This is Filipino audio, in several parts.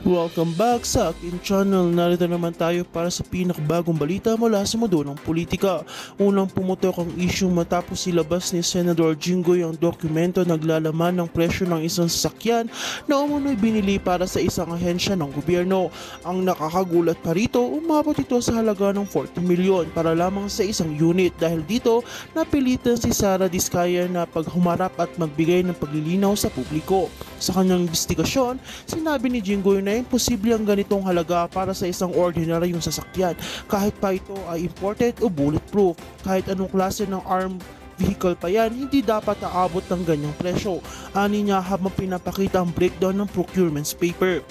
Welcome back sa akin channel. Narito naman tayo para sa pinakabagong balita mula sa mundo ng politika. Unang pumutok ang issue matapos silabas ni Senador Jinggoy ang dokumento naglalaman ng presyo ng isang sasakyan na umunoy binili para sa isang ahensya ng gobyerno. Ang nakakagulat pa rito, umabot ito sa halaga ng 40 milyon para lamang sa isang unit. Dahil dito, napilitan si Sara Diskaya na paghumarap at magbigay ng paglilinaw sa publiko. Sa kanyang investigasyon, sinabi ni Jinggoy na imposible ang ganitong halaga para sa isang ordinaryong sasakyan kahit pa ito ay imported o bulletproof. Kahit anong klase ng armed vehicle pa yan, hindi dapat aabot ng ganyang presyo. Ani niya habang pinapakita ang breakdown ng procurement's paper.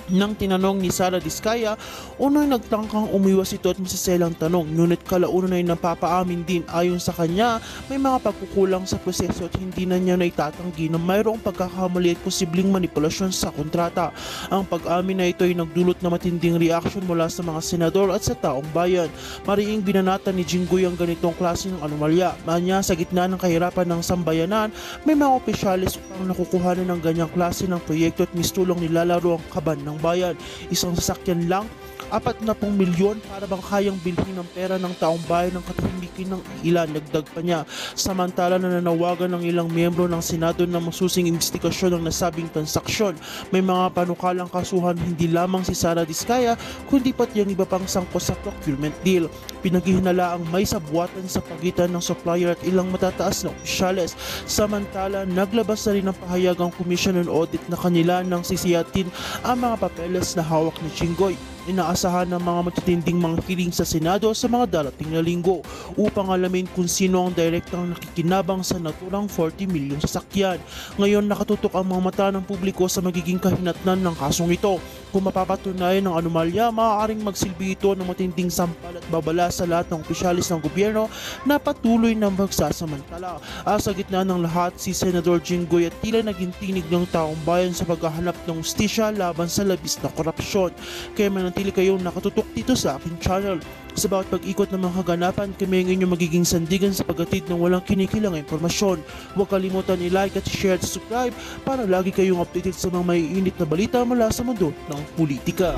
Nang tinanong ni Sara Diskaya, unang nagtangkang umiwas ito at masiselang tanong, ngunit kalaunan ay napapaamin din. Ayon sa kanya, may mga pagkukulang sa proseso at hindi na niya naitatanggi na mayroong pagkakamali at posibleng manipulasyon sa kontrata. Ang pag-amin na ito ay nagdulot na matinding reaksyon mula sa mga senador at sa taong bayan. Mariing binanatan ni Jinggoy ang ganitong klase ng anomalya. Anya, sa gitna ng kahirapan ng sambayanan, may mga opisyalis upang nakukuhanan ng ganyang klase ng proyekto at mistulong nilalaro ang kaban ng bayan. Isang sasakyan lang, 40 milyon para bang kayang bilhin ng pera ng taong bayan ng katahimikin ng ilan, dagdag pa niya. Samantala nananawagan ng ilang miyembro ng Senado na masusing investigasyon ng nasabing transaksyon. May mga panukalang kasuhan hindi lamang si Sara Diskaya kundi pati ang iba pang sangkot sa procurement deal. Pinaghihinala ang may sabuatan sa pagitan ng supplier at ilang matataas na opisyales. Samantala naglabas na rin ng pahayag ang Commission on Audit na kanila nang sisiyatin ang mga papeles na hawak ni Jinggoy. Inaasahan ng mga matitinding mga hearing sa Senado sa mga darating na linggo upang alamin kung sino ang direktang nakikinabang sa naturang 40 milyong sasakyan. Ngayon nakatutok ang mga mata ng publiko sa magiging kahinatnan ng kasong ito. Kung mapapatunayan ng anomalya, maaaring magsilbi ito ng matinding sampal at babala sa lahat ng opisyalis ng gobyerno na patuloy na magsasamantala. Sa gitna ng lahat, si Senador Jinggoy at tila naging tinig ng taong bayan sa paghahanap ng hustisya laban sa labis na korupsyon. Kaya manatili kayong nakatutok dito sa aking channel. Sa bawat pag-ikot ng mga kaganapan, kami ang inyong magiging sandigan sa paghatid ng walang kinikilang impormasyon. Huwag kalimutan i-like at share at subscribe para lagi kayong updated sa mga maiinit na balita mula sa mundo ng politika.